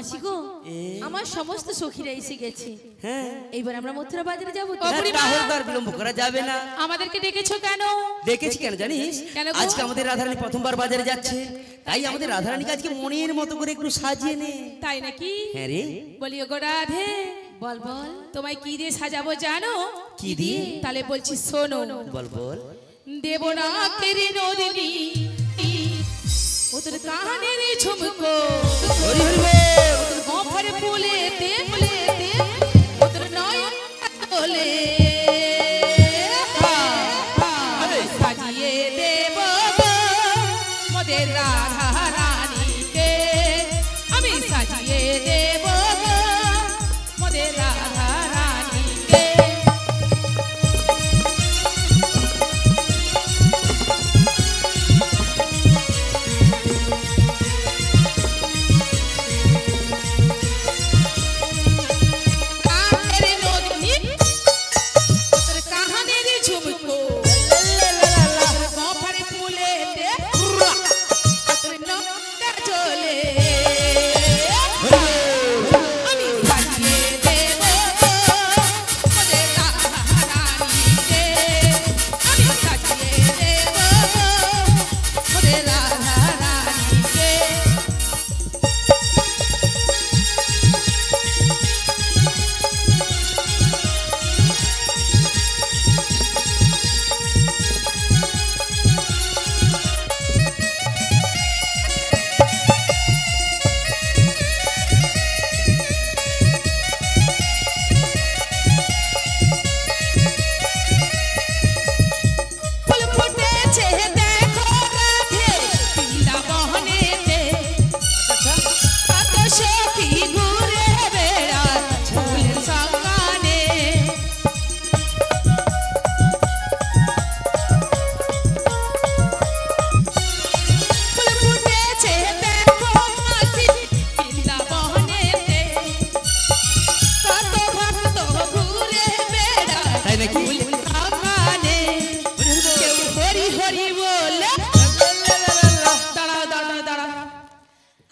মাসি গো আমার সমস্ত সখীরা এসে গেছে। হ্যাঁ এইবার আমরা মথুরা বাজারে যাব। তাহলে আর বিলম্ব করা যাবে না। আমাদেরকে ডেকেছো কেন? ডেকেছি কেন জানিস? আজকে আমাদের রাধারানী প্রথমবার বাজারে যাচ্ছে, তাই আমাদের রাধারানীকে আজকে মনের মতো করে একটু সাজিয়ে নে। তাই নাকি? হ্যাঁ রে। বলি গো রাধে, বল বল তোমায় কি দিয়ে সাজাবো জানো? কি দিয়ে? তাহলে বলছি শোনো। বল বল। দেবনাথের নদিনী ওদের কানের ঝুমকো, হরি হরি বল। গফর ফুলেতে ফুলেতে ওদের নয়ন তোলে, সাজিয়ে দেব মোদের রাধা রানীকে, আমি সাজিয়ে দেব মোদের রাধা রানীকে।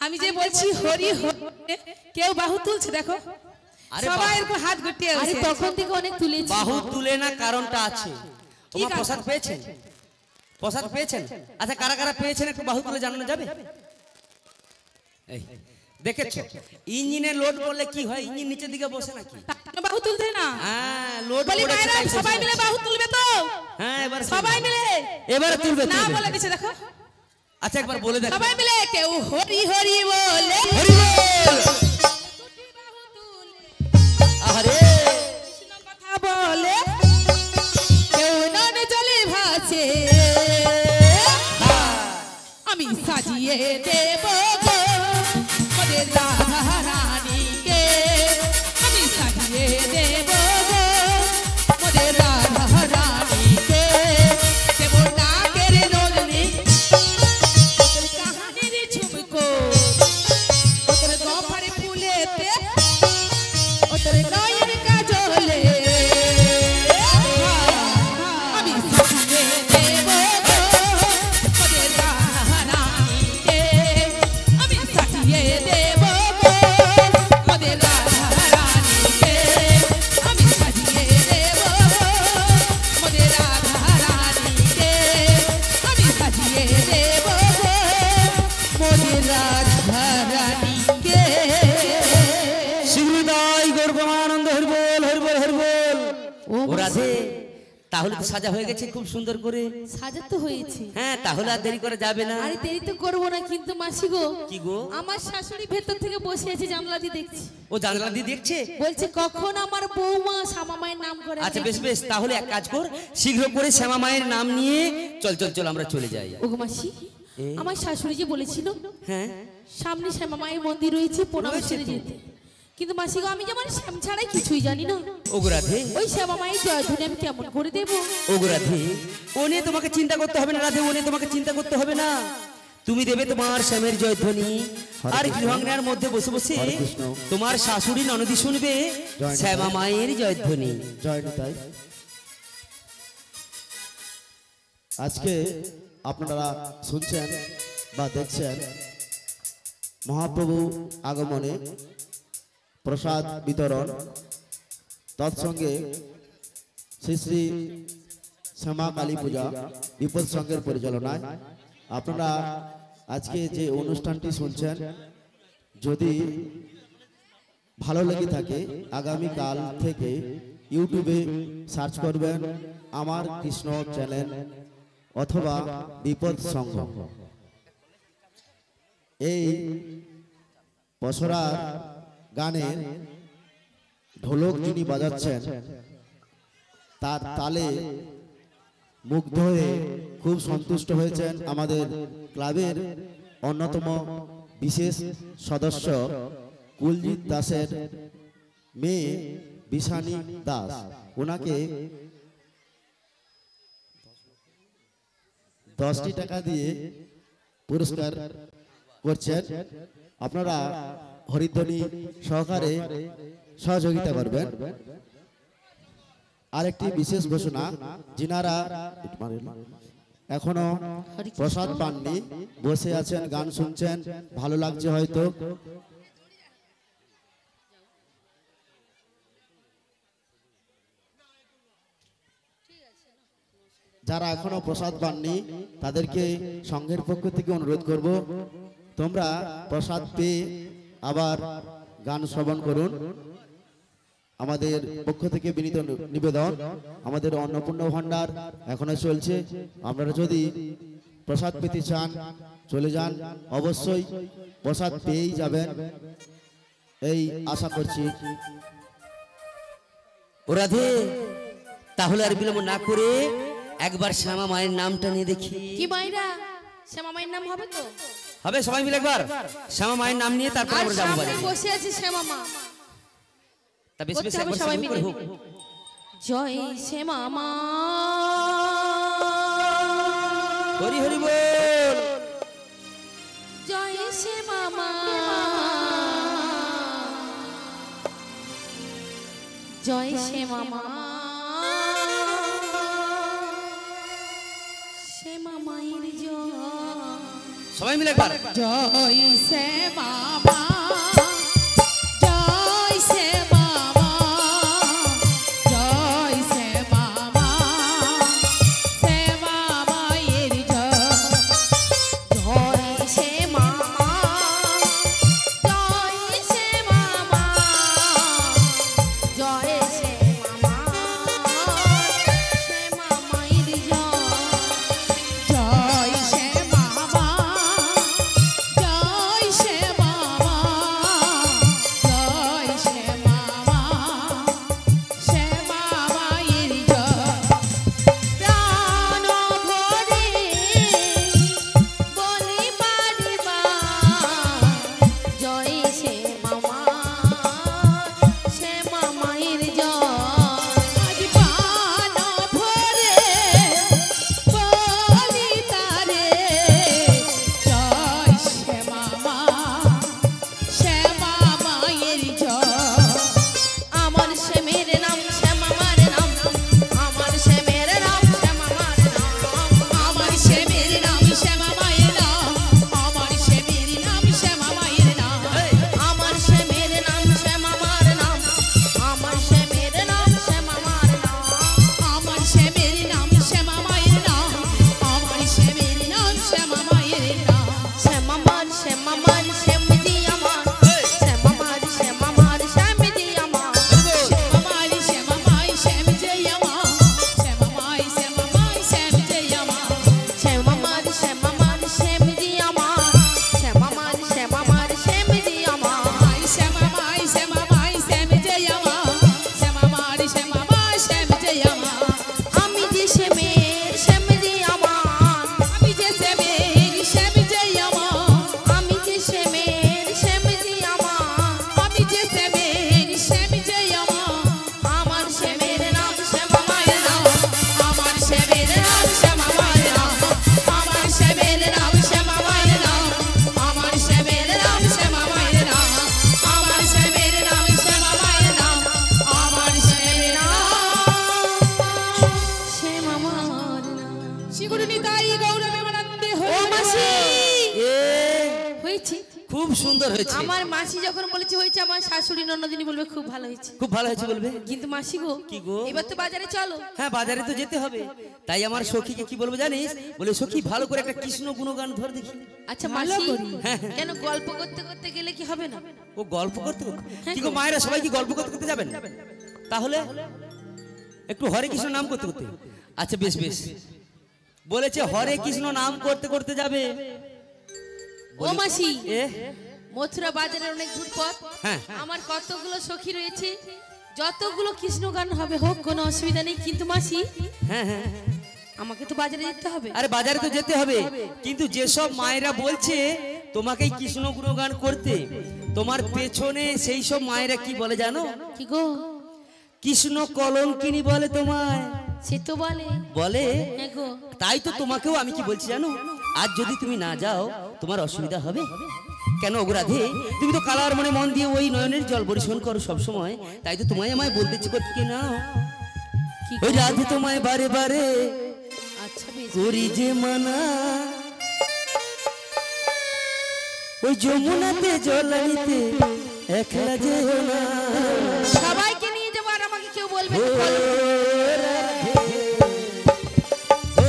আমি যে বলছি হরি হরি, কেউ বাহু তুলছে দেখো, সবাই এরকম হাত গুটিয়ে আছে। আরে তখন থেকে অনেক তুলেছি। বাহু তুলে না, কারণটা আছে। ওমা প্রসাদ পেয়েছেন? প্রসাদ পেয়েছেন? আচ্ছা কারা কারা পেয়েছেন একটু বাহু তুলে জানানো যাবে? এই দেখেছো, ইঞ্জিনে লোড করলে কি হয়, ইঞ্জিন নিচের দিকে বসে নাকি? বাহু তুলতে না। হ্যাঁ লোড বলি ভাইরা সবাই মিলে বাহু তুলবে তো? হ্যাঁ এবার সবাই মিলে এবারে তুলবে। না বলে দিছে দেখো। আচ্ছা একবার বলে দেখো। সবাই মিলে কেউ হরি হরি বলে, হরি বল। আরে কৃষ্ণ কথা বলে, কেউ নদে জলে ভাসে, আমি সাজিয়ে দেব মোদের রাধা রানীকে, আমি সাজিয়ে দেব মোদের রাধা রানীকে। দেব নাকের নলিনী ওদের কানের ঝুমকো, ওদের গফর ফুলেতে ওদের নয়ন কাজলে, আমি সাজিয়ে দেব মোদের রাধা রানীকে, আমি সাজিয়ে দেব মোদের রাধা রানীকে, আমি সাজিয়ে দেব মোদের রাধা রানীকে, আমি সাজিয়ে দেব মোদের রাধা রানীকে। শিবদাই গর্বানন্দ হরি বল হরি বল হরি বল। ও রাধে, তাহলে তো সাজা হয়ে গেছে খুব সুন্দর করে। সাজা তো হয়েছে। হ্যাঁ তাহলে আর দেরি করা যাবে না। আরে দেরি তো করবো না, কিন্তু মাসি গো, কি গো? আমার শাশুড়ি ভেতর থেকে বসে আছে, জানলা দিয়ে দেখছি। ও জানলা দিয়ে দেখছে? বলছে কখন আমার বৌমা শ্যামা মায়ের নাম করে। আচ্ছা বেশ বেশ, তাহলে এক কাজ কর, শীঘ্র করে শ্যামা মায়ের নাম নিয়ে চল চল চল আমরা চলে যাই। ওগো মাসি, আমার শাশুড়ি যে বলেছিল হ্যাঁ সামনে শ্যামা মায়ের মন্দির রয়েছে, প্রণাম সেরে যেতে, কিন্তু মাসি গো আমি যেমন শ্যাম ছাড়াই কিছুই জানি না। ওগো রাধে, ওই শ্যামা মায়ের জয়ধ্বনি আমি কেমন করে দেব? ওগো রাধে, ও নিয়ে তোমাকে চিন্তা করতে হবে না রাধে, ও নিয়ে তোমাকে চিন্তা করতে হবে না। তুমি দেবে তোমার স্বামীর জয়ধ্বনি, আর গৃহাঙ্গনার মধ্যে বসে বসে তোমার শাশুড়ি ননদি শুনবে শ্যামা মায়ের জয়ধ্বনি। জয় নিতাই। আজকে আপনারা শুনছেন বা দেখছেন মহাপ্রভু আগমনে প্রসাদ বিতরণ তৎসঙ্গে শ্রী শ্রী শ্যামা কালী পূজা বিপদ সংঘের পরিচালনায় আপনারা আজকে যে অনুষ্ঠানটি শুনছেন, যদি ভালো লেগে থাকে আগামী কাল থেকে ইউটিউবে সার্চ করবেন আমার কৃষ্ণ চ্যানেল অথবা বিপদ সংঘ। এই পসরার গানের ঢোলক যিনি বাজাচ্ছেন তার তালে মুগ্ধ হয়ে খুব সন্তুষ্ট হয়েছেন আমাদের ক্লাবের অন্যতম বিশেষ সদস্য কুলজিৎ দাসের মেয়ে বিশানী দাস। ওনাকে 10টি টাকা দিয়ে পুরস্কার করছেন। আপনারা হরিধ্বনি সহকারে সহযোগিতা করবেন। আরেকটি বিশেষ ঘোষণা, যিনারা এখনো প্রসাদ পাননি, বসে আছেন, গান শুনছেন, ভালো লাগছে হয়তো, যারা এখনো প্রসাদ পাননি তাদেরকে সংঘের পক্ষ থেকে অনুরোধ করব, তোমরা প্রসাদ পেয়ে আবার গান শ্রবণ করুন। আমাদের পক্ষ থেকে বিনীত নিবেদন, আমাদের অন্নপূর্ণ ভান্ডার এখনো চলছে। আপনারা যদি প্রসাদ পেতে চান চলে যান, অবশ্যই প্রসাদ পেয়েই যাবেন এই আশা করছি। রাধে, তাহলে আর বিলম্ব না করে একবার শ্যামা মায়ের নামটা নিয়ে দেখি। কি মাইরা? শ্যামা মায়ের নাম হবে তো? হবে, সবাই মিলে একবার শ্যামা মায়ের নাম নিয়ে তারপর আমরা যাবো বাজারে। বসে আছে শ্যামা মা, তা বেশ বেশ একবার সবাই মিলে হোক। জয় শ্যামা মা, হরি হরি বল। জয় শ্যামা মা, জয় শ্যামা মা, শ্যামা মায়ের জয়। সবাই মিলে একবার জয় শ্যামা মা, জয় শ্যামা মা, জয় শ্যামা মা, শ্যামা মায়ের জয়। জয় শ্যামা মা, জয় শ্যামা মা, জয় শ্যামা মা, শ্যামা মায়ের জয়। জয় শ্যামা মা, জয় শ্যামা মা, জয় শ্যামা মা, শ্যামা মায়ের জয়। প্রাণ ভরে বলি পারিবা, জয় শ্যামা মা, শ্যামা মায়ের জয়। আজ প্রাণ ভরে বলি তারে, জয় শ্যামা মা, শ্যামা মায়ের জয়। আমার শ্যামের নাম শ্যামা মার নাম, আমার শ্যামের নাম শ্যামা মার নাম, আমার শ্যামের নাম শ্যামা মায়ের নাম, আমার শ্যামের নাম শ্যামা মায়ের নাম, আমার শ্যামের নাম শ্যামা মার নাম, আমার শ্যামের নাম শ্যামা মার নাম, আমার শ্যামের নাম শ্যামা মায়ের নাম, আমার শ্যামের নাম শ্যামা মায়ের নাম। শ্যামা মার শ্যামা মার শ্যামজি আমার, শ্যামা মার শ্যামা মার শ্যামজি আমার, শ্যামা মার শ্যামা মার শ্যামজি আমার, শ্যামা মার শ্যামা মার শ্যামজি আমার, শ্যামা মার শ্যামা মার শ্যামজি আমার, শ্যামা মার শ্যামা মার শ্যামজি আমার, শ্যামা মার শ্যামা মার শ্যামজি আমার, শ্যামা মার শ্যামা মার শ্যামজি আমার। আমি যে শ্যামের শ্যামজি আমার, আমি যে শ্যামের শ্যামজি আমার, আমি যে শ্যামের শ্যামজি আমার, আমি যে শ্যামের শ্যামজি আমার। আমার শ্যামের নাম শ্যামা মায়ের নাম, আমার শ্যামের নাম শ্যামা মায়ের নাম, আমার শ্যামের নাম শ্যামা মায়ের নাম, আমার শ্যামের নাম শ্যামা মায়ের নাম, আমার শ্যামের নাম শ্যামা মায়ের নাম, আমার শ্যামের নাম শ্যামা মায়ের নাম। শ্রী গুরু নিতাই গৌর প্রেমানন্দে হরি। ও মাসি এ হয়েছে, খুব সুন্দর হয়েছে। আমার মাসি যখন বলেছে হয়েছে, আমার শাশুড়ি ননদিনী বলবে খুব ভালো হয়েছে। খুব ভালো হয়েছে বলবে। কিন্তু মাসি গো, কি গো? এবার তো বাজারে চলো। হ্যাঁ, বাজারে তো যেতে হবে। তাই আমার সখীকে কি বলবো জানিস? বলে সখী ভালো করে একটা কৃষ্ণ গুণগান ধর দেখি। আচ্ছা মাসি, হ্যাঁ। কেন গল্প করতে করতে গেলে কি হবে না? ও গল্প করতে করতে? হ্যাঁ কি গো মায়েরা সবাই কি গল্প করতে করতে যাবেন? তাহলে একটু হরে কৃষ্ণ নাম করতে করতে। আচ্ছা বেশ বেশ, বলেছে হরে কৃষ্ণ নাম করতে করতে যাবে। ও মাসি, এ মথুরা বাজারের অনেক দূর পথ। হ্যাঁ। আমার কতগুলো সখী রয়েছে, যতগুলো কৃষ্ণ গান হবে হোক, কোনো অসুবিধা নেই। কিন্তু মাসি, হ্যাঁ হ্যাঁ, আমাকে তো বাজারে যেতে হবে। আরে বাজারে তো যেতে হবে, কিন্তু যেসব মায়েরা বলছে তোমাকে কৃষ্ণ গুণগান করতে, তোমার পেছনে সেই সব মায়েরা কি বলে জানো? কি গো? কৃষ্ণ কলঙ্কিনী বলে তোমায়। সে তো বলে। বলে? হ্যাঁ গো। তাই তো তোমাকেও আমি কি বলছি জানো? আজ যদি তুমি না যাও তোমার অসুবিধা হবে। কেন ওগো রাধে, তুমি তো কালার মনে মন দিয়ে ওই নয়নের জল বরিশন করো সব সময়। তাই তো তোমায় আমায় বলতেছি করতে না, কি ওই গো? রাধে তোমায় বারে বারে আচ্ছা বেশ। করি যে মানা, ওই যমুনাতে জল আনিতে একলা যেও না। সবাইকে নিয়ে যাবো, আর আমাকে কেউ বলবে ও না। রাধে, ও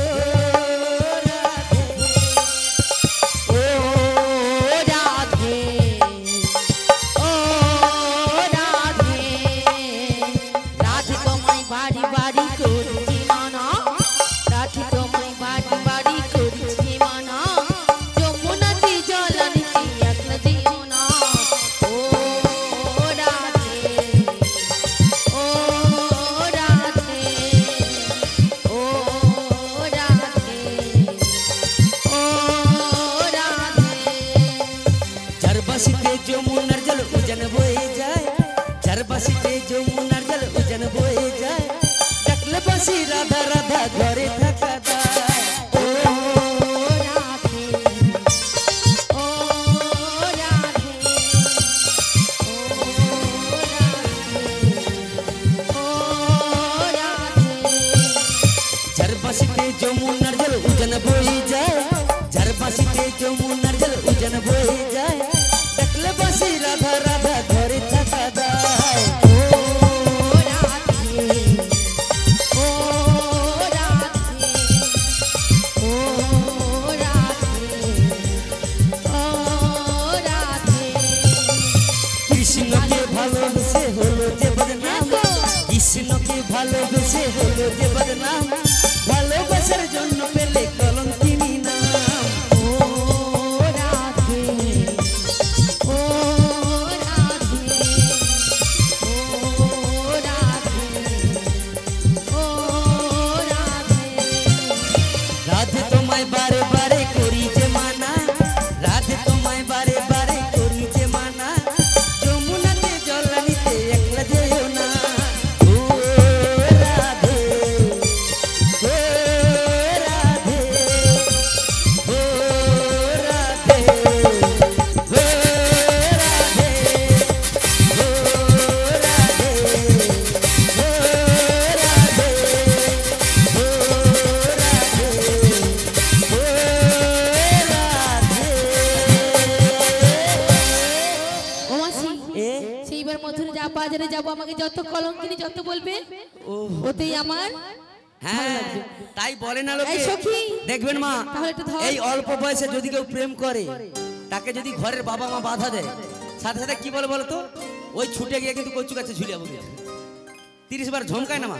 রাধে, ও রাধে, ও রাধে, রাধে তোমায় বাড়ি বাড়ি করেছি মানা, রাধে তোমায় বাড়ি বাড়ি করেছি মানা, যমুনাতে জল আনিতে একলা যেও না। ও রাধে, ও রাধে, ও রাধে, ও রাধে। চারবাসিতে যমুনার জল উজান বয়ে যায়, চারবাসিতে যমুনার জল উজান বয়ে যায়, ডাকলে বাসি রাধা রাধা ঘরে থাকা দায়। ও রাধে, ও রাধে, ও রাধে, ও রাধে। চারবাসিতে যমুনার জল উজান বয়ে যায়, চারবাসিতে যমুনার জল উজান বয়ে যায়, ডাকলে বাসি রাধা রাধা ঘরে থাকা দায়। ও রাধে, ও রাধে, ও রাধে, ও রাধে। কৃষ্ণকে ভালোবেসে হলো যে বদনাম, কৃষ্ণকে ভালোবেসে হলো যে বদনাম, ভালোবাসার জন্য পেলে কলঙ্কিনী নাম। ও রাধে, ও রাধে, ও রাধে, ও রাধে। রাধে তোমায় বারে বারে করি যে মানা, রাধে তোমায় বারে বারে করি যে মানা, যমুনাতে জল আনিতে একলা যেও না। ও রাধে, ও রাধে, ও রাধে, ও রাধে, ও রাধে, ও ও মাসি, এ সেইবার মথুরা যা বাজারে যাবো, আমাকে যত কলঙ্কিনী যত বলবে ও ওতেই আমার। হ্যাঁ, তাই বলে না লোকে। এই সখী, দেখবেন মা, তাহলে একটু ধর। এই অল্প বয়সে যদি কেউ প্রেম করে, তাকে যদি ঘরের বাবা মা বাধা দেয়, সাথে সাথে কি বলে বলো তো? ওই ছুটে গিয়ে কিন্তু কচু গাছে ঝুলিয়ে বলে 30 বার ঝমকায় না মা।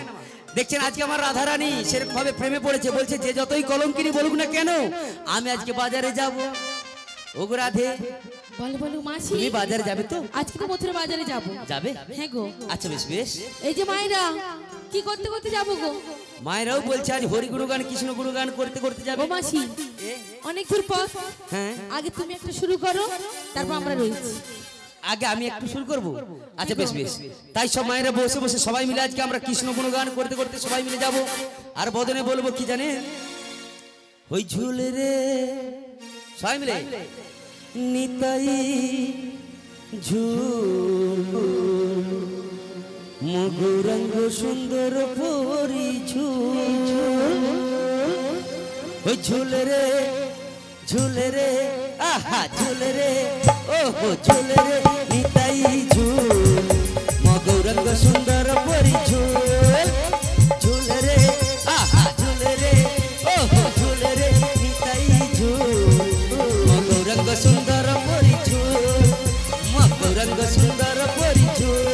দেখছেন আজকে আমার রাধারানী সেরকম ভাবে প্রেমে পড়েছে, বলছে যে যতই কলঙ্কিনী বলুক না কেন, আমি আজকে বাজারে যাব। ওগো রাধে, বলো বলো মাসি, তুমি বাজারে যাবে তো? আজকে তো মথুরা বাজারে যাবো। যাবে? হ্যাঁ গো। আচ্ছা বেশ বেশ। এই যে মায়েরা কি করতে করতে যাবো গো? মায়েরাও বলছে আজ হরি গুণগান কৃষ্ণ গুণগান করতে করতে যাবে। ও মাসি, অনেক দূর পথ, হ্যাঁ, আগে তুমি একটা শুরু করো, তারপর আমরা রয়েছি। আগে আমি একটু শুরু করব। আচ্ছা বেশ বেশ। তাই সব মায়েরা বসে বসে সবাই মিলে আজকে আমরা কৃষ্ণ গুণগান করতে করতে সবাই মিলে যাব। আর বদনে বলবো কি জানেন? ওই ঝুল রে সবাই মিলে নিতাই ঝুল, মগুরঙ্গ সুন্দর পরি ঝুল, ওই ঝুল রে আহা ঝুল রে ওহো ঝুলে রে নিতাই ঝুল মগৌরঙ্গ সুন্দর পরি ঝুল ঝুলে রে আহা ঝুলে রে ওহো ঝুলে রে নিতাই ঝুল মগৌরঙ্গ সুন্দর পরি ঝুল মগৌরঙ্গ সুন্দর পরি ঝুল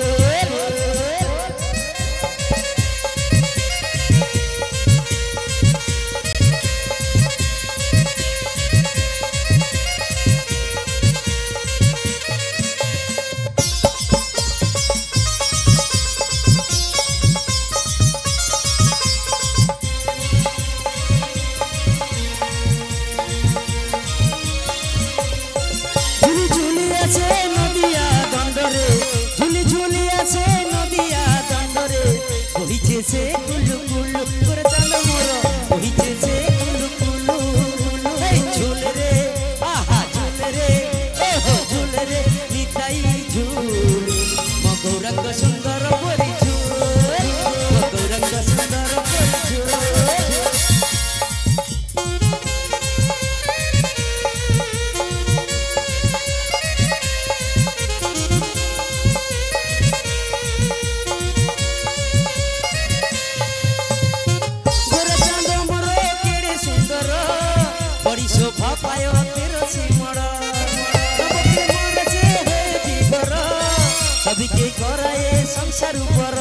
সে কুলু কুলু করে চালো মোর কইছে সে কুলু কুলু এই ঝুলে রে আহা ঝুলে রে ওহো ঝুলে রে নিতাই ঝুল মগৌরঙ্গ সুন্দর পরি ঝুল মগৌরঙ্গ সুন্দর পরি ঝুল শোভা পায় তেরো সিমড় সবিকে করায় সংসার উপর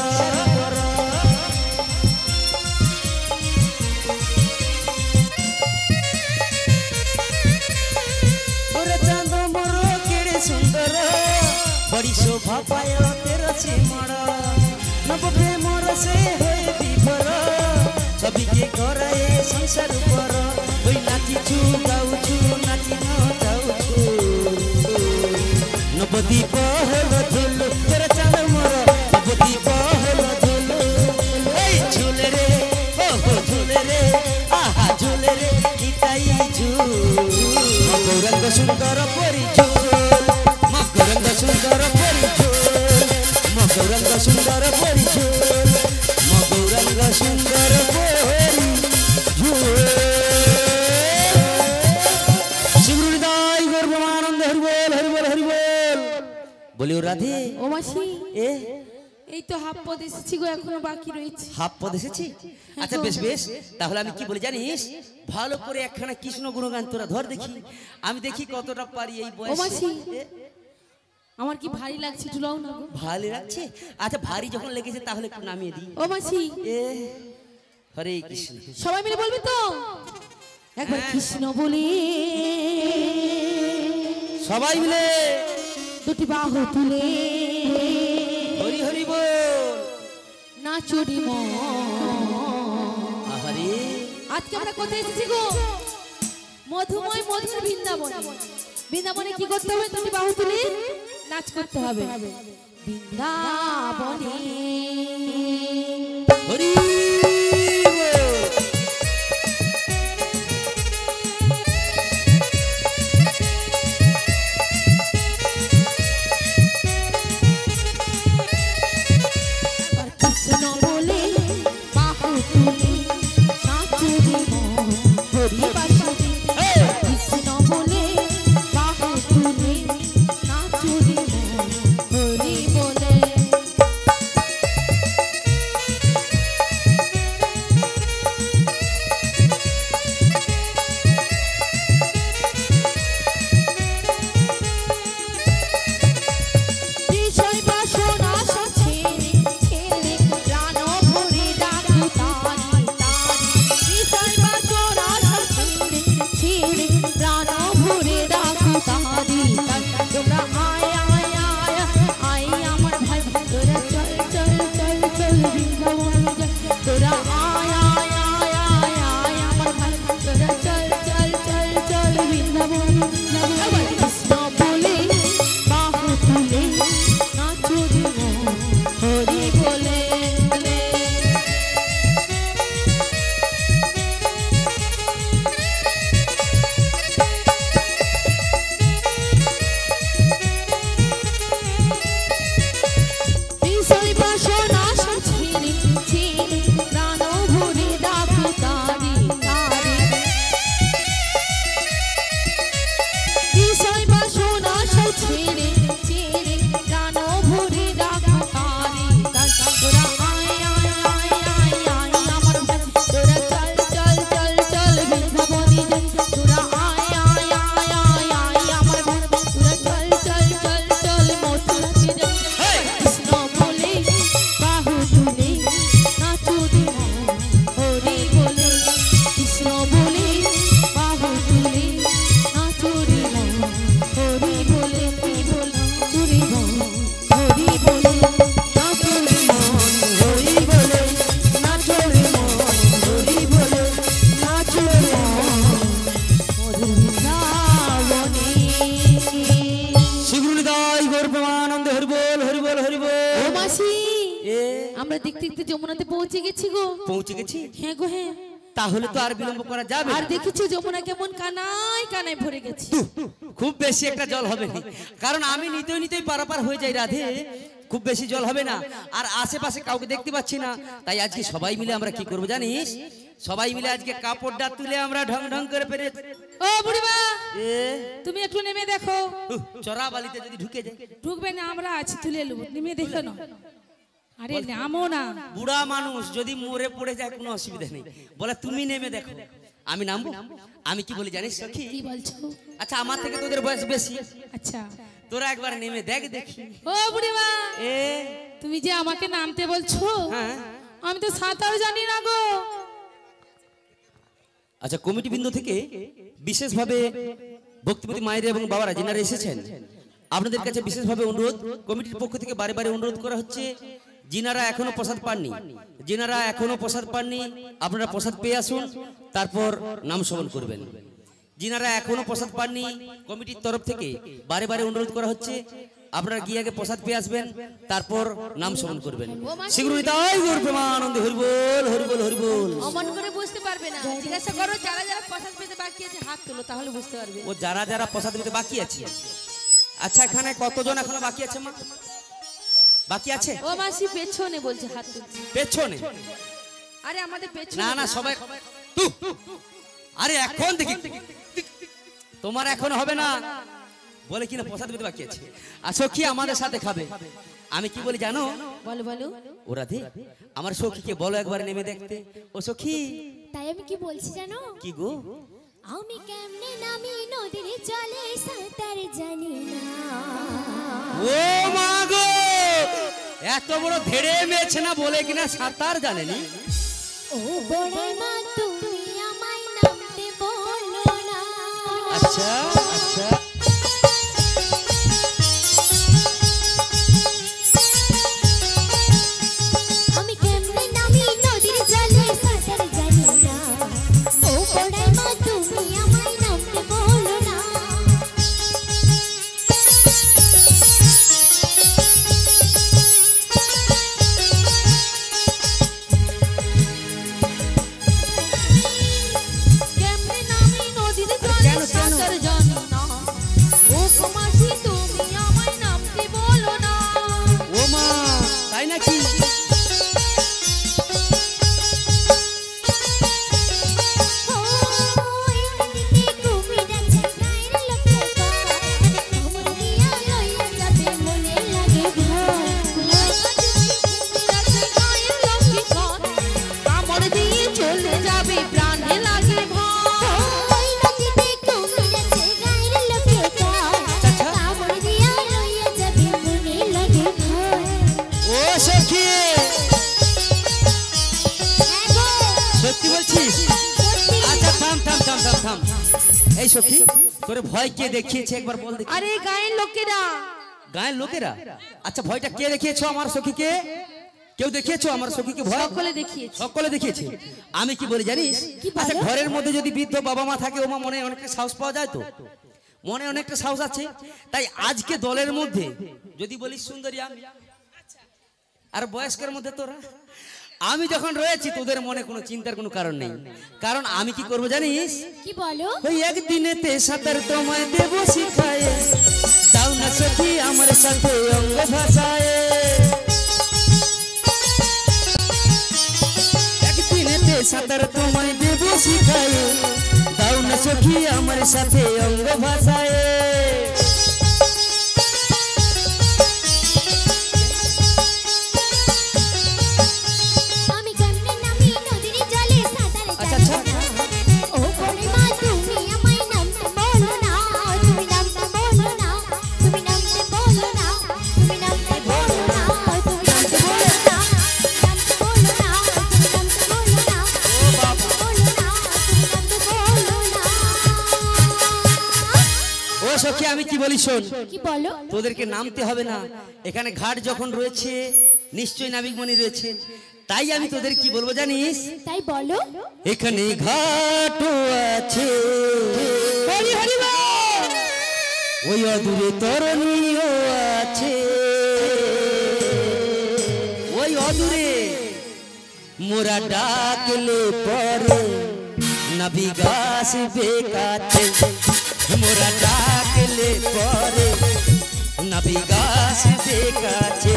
চাঁদ মোর কেড়ে সুন্দর বড়ি শোভা পায় তেরো সিমড় নবপ্রেমর সে হয়ে বিভর সবিকে করায় সংসার উপর ওই নাচিছু গাউছু নাচি যাউছু নবদ্বীপ হল ধুলু তোর চাল মোর নবদ্বীপ হল ধুলু এই ঝুলে রে ওহো ঝুলে রে আহা ঝুলে রে নিতাই ঝুল মগৌরঙ্গ সুন্দর পরি ঝুল মগৌরঙ্গ সুন্দর পরি ঝুল মগৌরঙ্গ সুন্দর পরি ঝুল মগৌরঙ্গ সুন্দর পরি ঝুল বলিও রাধে ও মাসি এ এই তো হাফ পদ এসেছি গো, এখনো বাকি রয়েছে। হাফ পদ এসেছি? আচ্ছা বেশ বেশ, তাহলে আমি কি বলি জানিস, ভালো করে একখানা কৃষ্ণ গুণগান তোরা ধর দেখি, আমি দেখি কতটা পারি এই বয়সে। ও মাসি আমার কি ভারী লাগছে, একটু লাও না গো। ভারী লাগছে? আচ্ছা ভারী যখন লেগেছে তাহলে একটু নামিয়ে দিই। ও মাসি এ হরে কৃষ্ণ, সবাই মিলে বলবি তো একবার কৃষ্ণ বলি, সবাই মিলে দুটি বাহু তুলে হরি হরি বল নাচুরি মন। আহারে আজকে আমরা কোথায় এসেছি গো? মধুময় মধুর বৃন্দাবনে। বৃন্দাবনে কি করতে হবে? দুটি বাহু তুলে নাচ করতে হবে বৃন্দাবনে। হরি যমুনাতে পৌঁছে গেছি গো। পৌঁছে গেছি? হ্যাঁ গো হ্যাঁ। তাহলে তো আর বিলম্ব করা যাবে আর না। দেখেছো যমুনা কেমন কানায় কানায় ভরে গেছে। খুব বেশি একটা জল হবে না, কারণ আমি নিতেই নিতেই পারাপার হয়ে যাই রাধে। খুব বেশি জল হবে না, আর আশেপাশে কাউকে দেখতে পাচ্ছি না। তাই আজকে সবাই মিলে আমরা কি করবো জানিস? সবাই মিলে আজকে কাপড়টা তুলে আমরা ঢং ঢং করে পেরে। ও বুড়িমা, এ তুমি একটু নেমে দেখো। চড়া বালিতে যদি ঢুকে যায়। ঢুকবে না, আমরা আছি, তুলে নেবো। নেমে দেখো না। আরে নামো না। বুড়া মানুষ যদি মরে পড়ে যায় কোনো অসুবিধা নেই, বলে তুমি নেমে দেখো। আমি নামবো? আমি কি বলি জানিস সখী? কি বলছো? আচ্ছা আমার থেকে তোদের বয়স বেশি, আচ্ছা তোরা একবার নেমে দেখ দেখি। ও বুড়িমা, এ তুমি যে আমাকে নামতে বলছো, হ্যাঁ আমি তো সাঁতার জানি না গো। আচ্ছা কমিটি বৃন্দ থেকে বিশেষভাবে ভক্তিপতি মায়েরা এবং বাবারা যিনারা এসেছেন, আপনাদের কাছে বিশেষভাবে অনুরোধ, কমিটির পক্ষ থেকে বারে বারে অনুরোধ করা হচ্ছে, যিনারা এখনো প্রসাদ পাননি, যিনারা এখনো প্রসাদ পাননি আপনারা প্রসাদ পেয়ে আসুন, তারপর নাম শ্রবণ করবেন। যিনারা এখনো প্রসাদ পাননি, কমিটির তরফ থেকে বারে বারে অনুরোধ করা হচ্ছে, আপনারা গিয়ে আগে প্রসাদ পেয়ে আসবেন, তারপর নাম শ্রবণ করবেন। শীঘ্রই গৌর প্রেমানন্দে হরিবোল হরিবোল হরিবোল। অমন করে বুঝতে পারবে না, জিজ্ঞাসা করো যারা যারা প্রসাদ পেতে বাকি আছে হাত তোলো, তাহলে বুঝতে পারবে। ও যারা যারা প্রসাদ পেতে বাকি আছে। আচ্ছা এখানে কতজন এখনো বাকি আছে মা? বাকি আছে? ও মাসি পেছনে বলছে, হাত তুলছে পেছনে? আরে আমাদের পেছনে না না সবাই আরে এখন দেখি তোমার এখন হবে না বলে কিনা প্রসাদ পেতে বাকি আছে। আর সখী আমাদের সাথে খাবে। আমি কি বলি জানো? বলো বলো। ও রাধে, আমার সখীকে বলো একবার নেমে দেখতে। ও সখী। তাই আমি কি বলছি জানো? কি গো? আমি কেমনে নামি নদীর জলে সাঁতার জানি না। ও মা গো, এত বড় ধেড়ে মেয়েছে না বলে কিনা সাঁতার জানেনি। ও বড়াই মা তুমি আমায় নামতে বলো না। আচ্ছা আচ্ছা আমি কেমনে নামি নদীর জলে সাঁতার জানি না। ও বড়াই মা তুমি আমায় নামতে বলো না। কেমনে নামি নদীর জলে সাঁতার জানি না। ও মাসি তুমি আমায় নামতে বলো না। ও মা তাই নাকি? আমার দিয়ে চলে যাবে প্রাণে লাগে ভয়। ও সখী সত্যি বলছিস? আচ্ছা থাম থাম থাম থাম থাম। এই সখী তোরে ভয় কে দেখিয়েছে একবার বল দেখি। আরে গায়ের লোকেরা। গায়ের লোকেরা? আচ্ছা ভয়টা কে দেখিয়েছো আমার সখীকে? কেউ দেখিয়েছো আমার সখীকে ভয়? সকলে দেখিয়েছে। সকলে দেখিয়েছে। আমি কি বলি জানিস? আচ্ছা ঘরের মধ্যে যদি বৃদ্ধ বাবা মা থাকে, ওমা মনে অনেকটা সাহস পাওয়া যায়, তো মনে অনেকটা সাহস আছে। তাই আজকে দলের মধ্যে যদি বলিস সুন্দরী আমি, আর বয়স্কের মধ্যে তোরা, আমি যখন রয়েছি তোদের মনে কোনো চিন্তার কোনো কারণ নেই। কারণ আমি কি করবো জানিস? কি বলো? ওই একদিনেতে সাঁতার তোমায় দেব শিখায়, দাও না সখী আমার সাথে অঙ্গ ভাষায়। একদিনেতে সাঁতার তোমায় দেব শিখায়, দাও না সখী আমার সাথে অঙ্গ ভাষায়। আমি কেমনে নামি নদীর জলে সাঁতার আচ্ছা, জানি আচ্ছা। না। ও বড়াই মা তুমি আমায় নামতে বলো না। তুমি নামতে বলো না। তুমি নামতে বলো না। তুমি নামতে বলো না। তুমি নামতে বলো না। নামতে বলো না। তুমি নামতে বলো না। ও বাবা বলো না। তুমি নামতে বলো না। ও সখী আমি কি বলি শোন, কি বলো? তোদেরকে নামতে হবে না। এখানে ঘাট যখন রয়েছে নিশ্চয়ই নাবিকমণি রয়েছে। তাই আমি তোদের কি বলবো জানিস? তাই বলো। এখানে ঘাট আছে, হরি হরি বল। ওই অদূরে তরণীও আছে, ওই অদূরে মোরা ডাকলে পরে নবী গাছ বেকাছে মোরা ডাকলে পরে নবী গাছ বেকাছে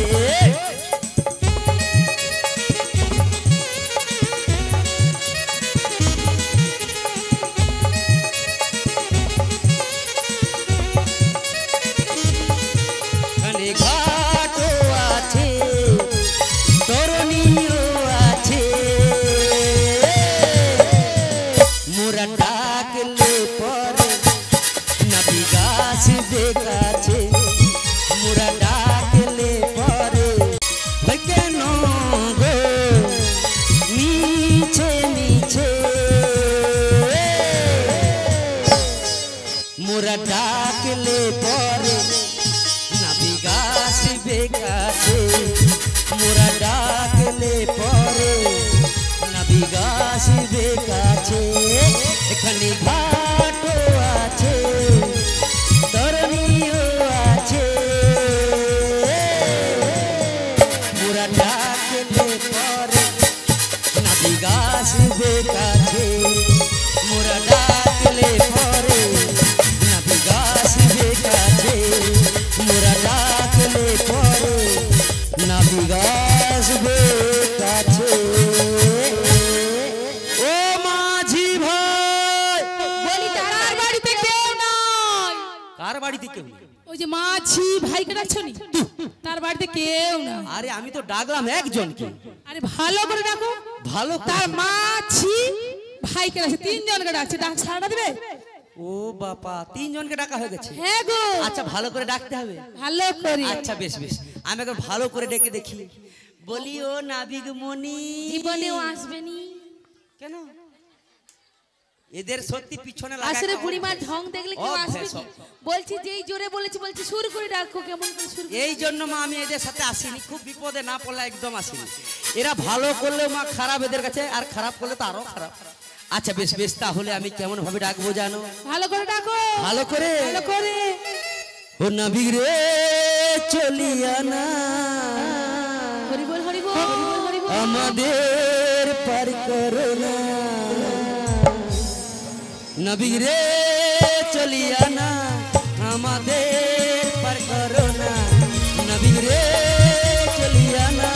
মোরা ডাকলে পরে নবী গাছ বেকাছে মোরা ডাকলে পরে নবী গাছ বেকাছে এখানে ঘাটও আছে তরুণীও আছে মোরা ডাকলে পরে নবী গাছ বেকাছে মোরা ডাকলে পরে নবী গাছ বেকাছে মোরা ডাকলে পরে নবী গাছ বেকাছে ও মাঝি ভাই বলি তার বাড়িতে কেউ নাই কার বাড়িতে কেউ নেই? ওই যে মাঝি ভাইকে ডাকছো নি তার বাড়িতে কেউ না আরে আমি তো ডাকলাম একজনকে আরে ভালো করে ডাকো ভালো তার মাঝি ভাইকে ডাকছে তিনজনকে ডাকছে ডাক ছাড়া দেবে ও বাবা তিনজনকে ডাকা হয়ে গেছে হ্যাঁ গো আচ্ছা ভালো করে ডাকতে হবে ভালো করে আচ্ছা বেশ বেশ আমি একবার ভালো করে ডেকে দেখি বলি ও নাবিক মনি জীবনেও আসবে নি কেন এদের সত্যি পিছনে লাগা আসলে একটা বুড়িমার ঢং দেখলে কেউ আসবে অভ্যেস। কি? বলছি যেই জোরে বলেছি বলছি শুরু করে ডাকো কেমন করে শুরু এই জন্য মা আমি এদের সাথে আসিনি খুব বিপদে না পড়লে একদম আসিনি এরা ভালো করলে মা খারাপ এদের কাছে আর খারাপ করলে তো আরো খারাপ আচ্ছা বেশ বেশ তাহলে আমি কেমন ভাবে ডাকবো জানো ভালো করে ডাকো ভালো করে ভালো করে ও নাবিক রে চলিয়া না হরি বল হরি বল হরি বল আমাদের পার করো না নবী রে চলিয়া না আমাদের পার করো না নবী রে চলিয়া না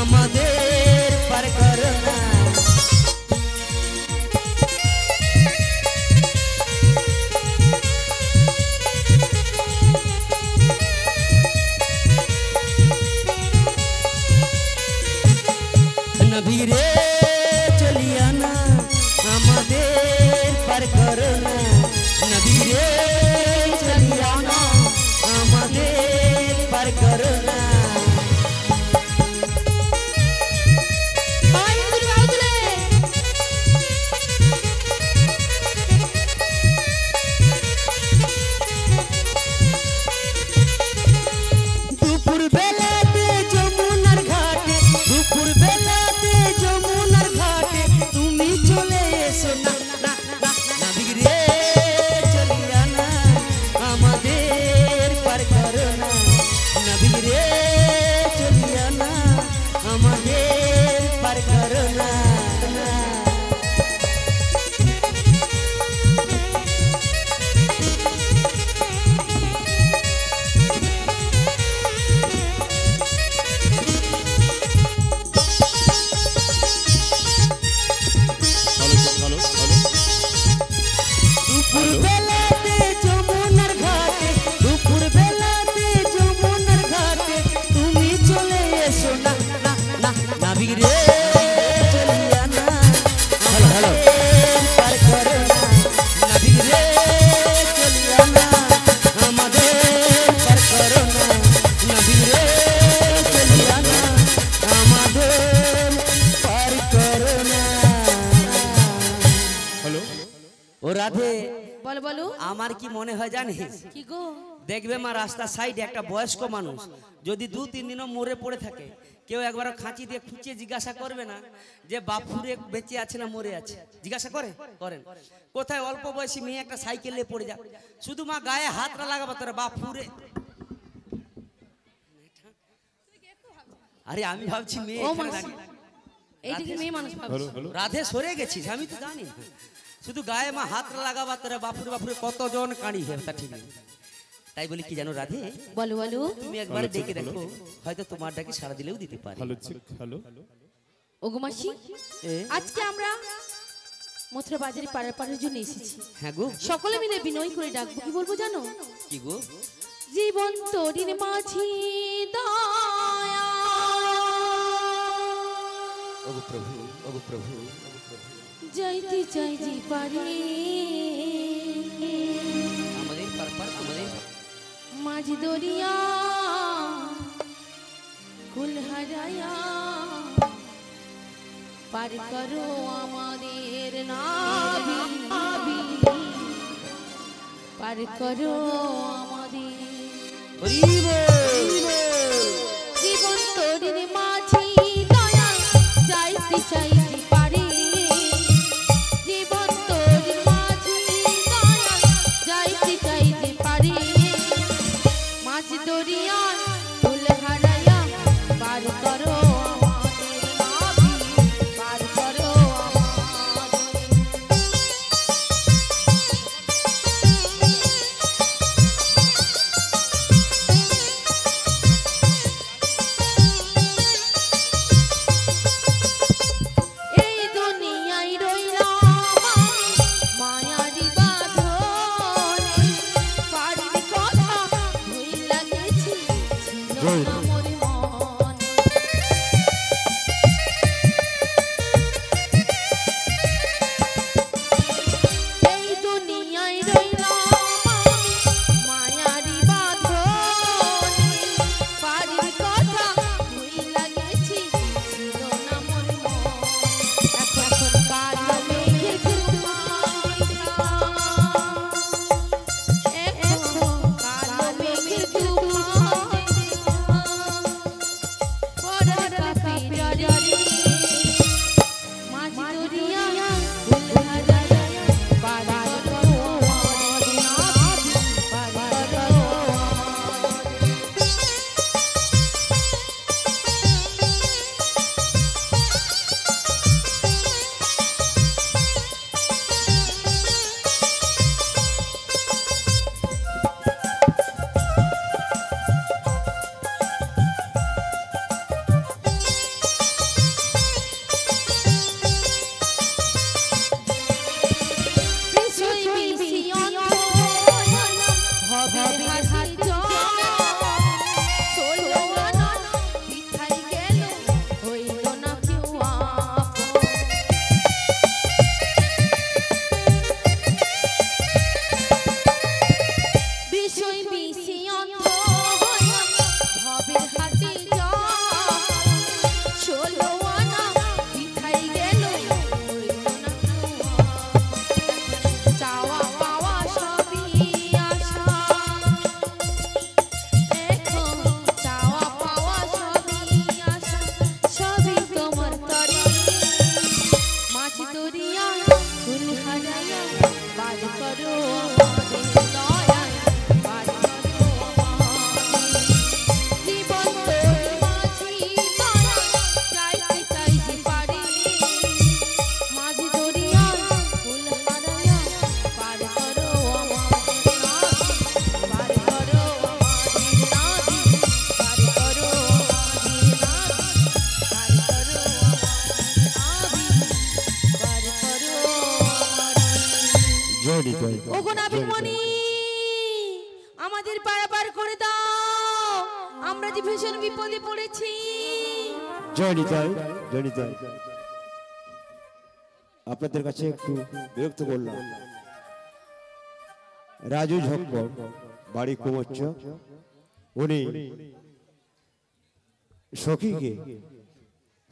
আমাদের পার করো না নবী রে চলিয়া না আমাদের পার করো না নবী রে চলিয়া না আমাদের পার করো না বাই তুই বাউ তুলে দুপুর বেলাতে যমুনার ঘাটে দুপুর বেলাতে যমুনার ঘাটে তুমি চলে এসো না নবী রে চলিয়া না আমাদের পার করো না নবী রে চলিয়া না আমাদের পার করো না দুপুর বেলাতে যমুনার ঘাটে দুপুর বেলাতে যমুনার ঘাটে তুমি চলে এসো না নবী রে চলিয়া না আমাদের পার করো না নবী রে চলিয়া না আমাদের পার করো না নবী রে চলিয়া না আমাদের পার করো না ও রাধে বলো বলো আমার কি মনে হয় জানিস কি গো দেখবে মা রাস্তার সাইডে একটা বয়স্ক মানুষ যদি 2-3 দিনও মরে পড়ে থাকে কেউ একবার খাঁচি দিয়ে খুঁচিয়ে জিজ্ঞাসা করবে না যে বাপুরে বেঁচে আছে না মরে আছে জিজ্ঞাসা করেন কোথায় অল্প বয়সী মেয়ে একটা সাইকেলে পড়ে যায় শুধু মা গায়ে হাতটা লাগাবো তোরা বাপুরে আরে আমি ভাবছি মেয়ে ও এখানে মা। দাঁড়িয়ে। এইটাকে মেয়ে মানুষ ভাবছে। রাধে সরে গেছিস আমি তো জানি না। শুধু গায়ে মা হাত লাগাবা তোরা বাপুরে বাপুরে কতজন কাঁড়ি হবে তা ঠিক নেই। তাই বলি কি জানো রাধে, বলো বলো। তুমি একবার ডেকে দেখো, হয়তো তোমার ডাকে সাড়া দিলেও দিতে পারে। ওগো মাসি, এ? আজকে আমরা মথুরা বাজারে পাড়ার পাড়ার জন্য এসেছি। হ্যাঁ গো, সকলে মিলে বিনয় করে ডাকবো, কি বলবো জানো? কি গো? জীবন তোরির মাঝি দয়া, ওগো প্রভু, ওগো প্রভু, ওগো প্রভু। যাইতে চাই যে পারে আমাদের পারপার, আমাদের মাঝি দরিয়া কুল হারায়া, পার করো আমাদের নাবি, পার করো আমাদের। হরি বল। জীবন তোরির মাঝি দয়া, যাইতে চাই যে পারে। জীবন তোরির মাঝি দয়া, যাইতে চাই যে পারে। মাঝ দরিয়া ফুল হারায়া, পার করো আমাদের নাবি, পার করো আমাদের। এই দুনিয়ায় রইলাম আমি মায়ারি বাঁধনে, বাড়ির কথা ভুইলা গেছি, ছিল না মোর মনে। এই দুনিয়ায় রইলাম আমি মায়ারি বাঁধনে, বাড়ির কথা ভুইলা গেছি, ছিল না মোর মনে। এখন কালো মেঘের ধুমাইয়া, এখন কালো মেঘের ধুমাইয়া, পরার কাপিরারি, মাঝ দরিয়া ফুল হারায়া, পার করো আমাদের নাবি, পার করো আমাদের। বিষয় মিশিয়ন ভবের হাসি জন, ষোলো আনা পিঠাই গেল, হইল না কেউ আপন। বিষয় মিশিয়ন ভবের হাসি জন, ষোলো আনা পিঠাই গেল, হইল না কেউ আপন। চাওয়া পাওয়া সবই আশা, এখন চাওয়া পাওয়া সবই আশা, সবই তোমার তরে। মাঝ দরিয়া ফুল হারায়া, পার করো আমাদের দয়া, পার করো আমাদের। জীবন তোর মাঝি দয়া, যাইতে চাই যে পারে। মাঝ দরিয়া ফুল হারায়া, পার করো আমাদের নাবি, পার করো আমাদের নাবি, পার করো আমাদের নাবি, পার করো আমাদের নাবি, পার করো আমাদের। ওগো নাবিক মণি, আমাদের পারাপার করে দাও, আমরা যে ভীষণ বিপদে পড়েছি। জয় নিতাই, জয় নিতাই। আপনাদের কাছে একটু বিরক্ত করলাম। রাজু ঝক্কর, বাড়ি কুমচ্চ, উনি সখীকে,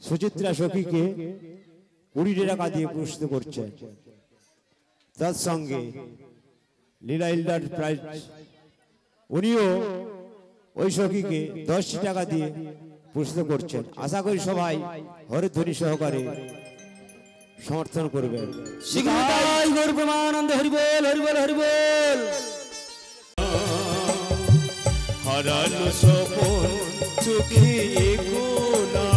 সুচিত্রা সখীকে 20 টাকা দিয়ে পুরস্কৃত করছেন। তার সঙ্গে লীলা ইল্ডার প্রাইজ, উনিও ওই সখীকে 10 টাকা দিয়ে পুরস্কৃত করছেন। আশা করি সবাই হরিধ্বনি সহকারে সমর্থন করবেন। শিখাই গৌর প্রেমানন্দ, হরিবোল হরিবোল হরিবোল। হারালো স্বপন চোখে কোনা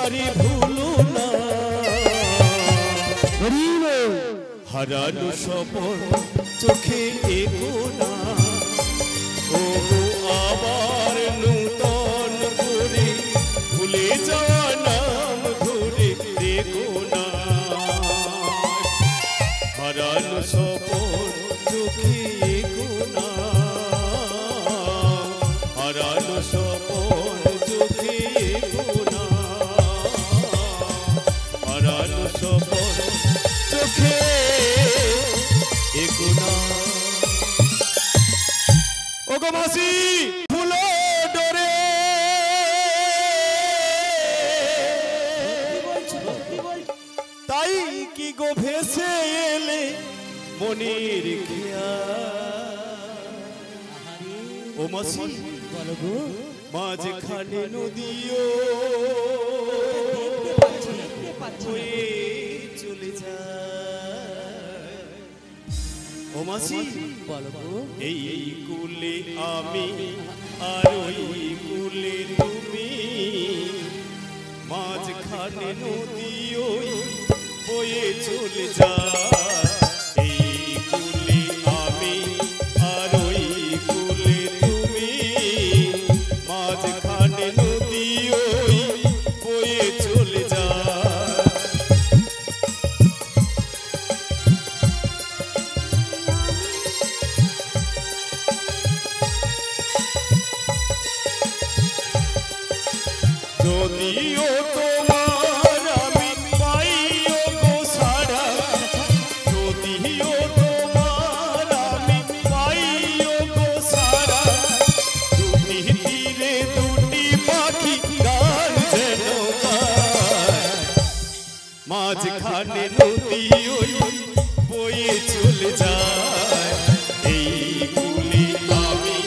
তারে ভুলো না হারানো সপন চোখে এগো না ও গো আবার নূতন করে ভুলে যাওয়া নাম ধরে দেখো না হারানো সপন চোখে এগো না হারানো সপন চোখে এগো না হারানো সপন চোখে এগো না ও গো মাসি ফুলো ডরে তাই কি গো ভেসে এলে মনির খেয়া ও মাসি মাঝখানে নদীও হয়ে চলে যায় ও মাসি এই কুলে আমি আর ওই কুলে তুমি মাঝখানে নদী ওই বয়ে চলে যায় এই কুলে আমি আর ওই কুলে তুমি মাঝখানে নদী ওই বয়ে চলে যায় যদিও তোমার আমি পাইও গো সারা যদিও তোমার আমি পাইও গো সারা দুটি তীরে দুটি পাখি গান যেন গায় মাঝখানে নদী ওই বয়ে চলে যায় এই কুলে আমি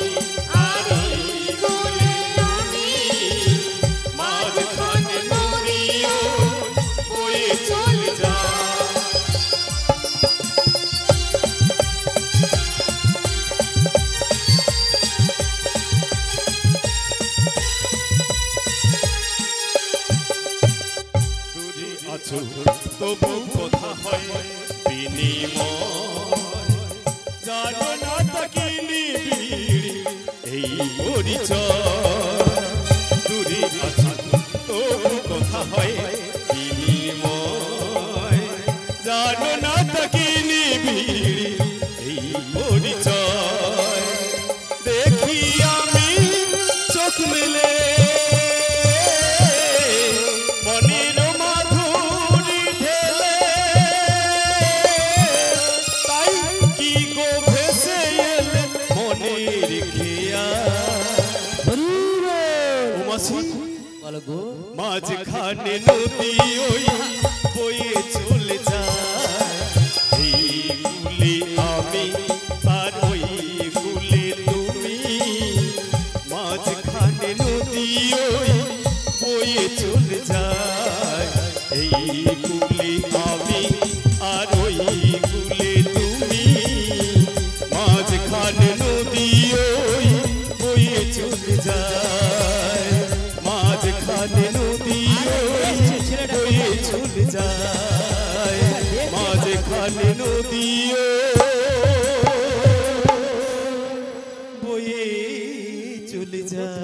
আর এই কুলে তুমি মাঝখানে নদী ওই বয়ে চলে যায় দূরে আছো তবু কথা হয় বিনিময় জানো না তাকে নিবিড় এই পরিচয় দূরে আছো তবু কথা হয় বিনিময় জানো না তাকে নিবিড় এই পরিচয় দেখি আমি চোখ মেলে মনের মাধুরী ঢেলে তাই কি গো ভেসে এলে মনের খেয়া ও মাসি মাঝখানে নদী ওই বয়ে চলে যায় এই কুলে আমি আর ওই কুলে তুমি মাঝখানে নদী ওই বয়ে চলে যায় এই কুলে আমি আর ওই কুলে তুমি মাঝখানে নদী ওই বয়ে চলে যায় মাঝখানে নদী ওই বয়ে চলে যায় মাঝখানে নদী বয়ে চলে যায়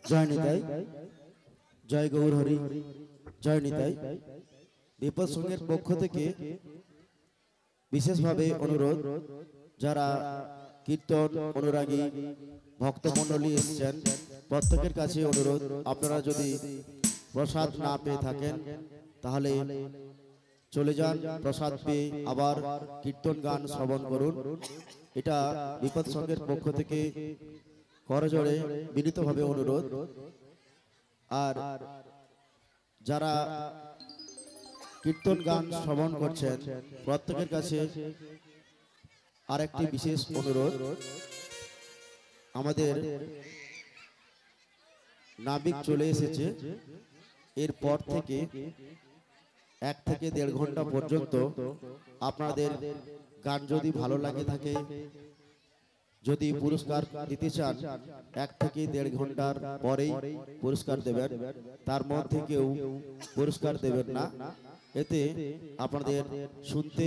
জয় নিতাই জয় গৌর হরি জয় নিতাই বিপদ সঙ্গের পক্ষ থেকে বিশেষভাবে অনুরোধ যারা কীর্তন অনুরাগী ভক্তমণ্ডলী এসেছেন প্রত্যেকের কাছে অনুরোধ আপনারা যদি প্রসাদ না পেয়ে থাকেন তাহলে চলে যান প্রসাদ পেয়ে আবার কীর্তন গান শ্রবণ করুন এটা বিপদ সঙ্গের পক্ষ থেকে করজোড়ে বিনীতভাবে অনুরোধ আর যারা কীর্তন গান শ্রবণ করছেন প্রত্যেকের কাছে আরেকটি বিশেষ অনুরোধ আমাদের নাবিক চলে এসেছে এরপর থেকে 1 থেকে 1.5 ঘন্টা পর্যন্ত আপনাদের গান যদি ভালো লাগে থাকে যদি পুরস্কার দিতে চান 1 থেকে 1.5 ঘন্টার পরেই পুরস্কার দেবেন, তার মধ্যে কেউ পুরস্কার দেবেন না, এতে আপনাদের শুনতে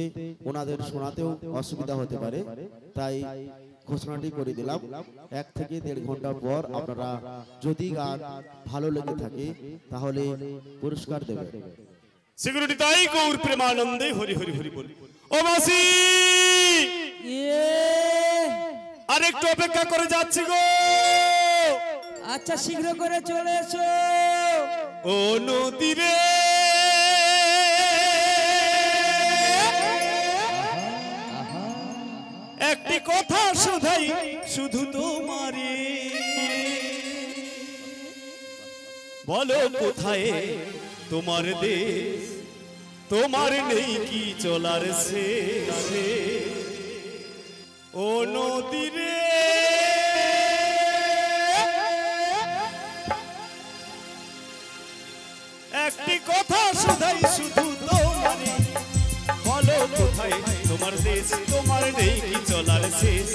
ওনাদের শোনাতেও অসুবিধা হতে পারে। তাই ঘোষণাটি করে দিলাম, 1 থেকে 1.5 ঘন্টা পর আপনারা যদি গান ভালো লেগে থাকে তাহলে পুরস্কার দেবেন। সিকিউরিটি তাই গৌর প্রেমানন্দে হরি হরি হরি বল। ও মাসি আরেকটু অপেক্ষা করে যাচ্ছি গো। আচ্ছা শীঘ্র করে চলে এসো। ও নদীরে একটি কথা শুধাই শুধু তোমারে, বলো কোথায় তোমার দেশ, তোমার নেই কি চলার শেষ। ও নদীরে একটি কথা শুধাই শুধু তোমারে, বলো কোথায় তোমার দেশ, তোমার নেই কি চলার শেষ।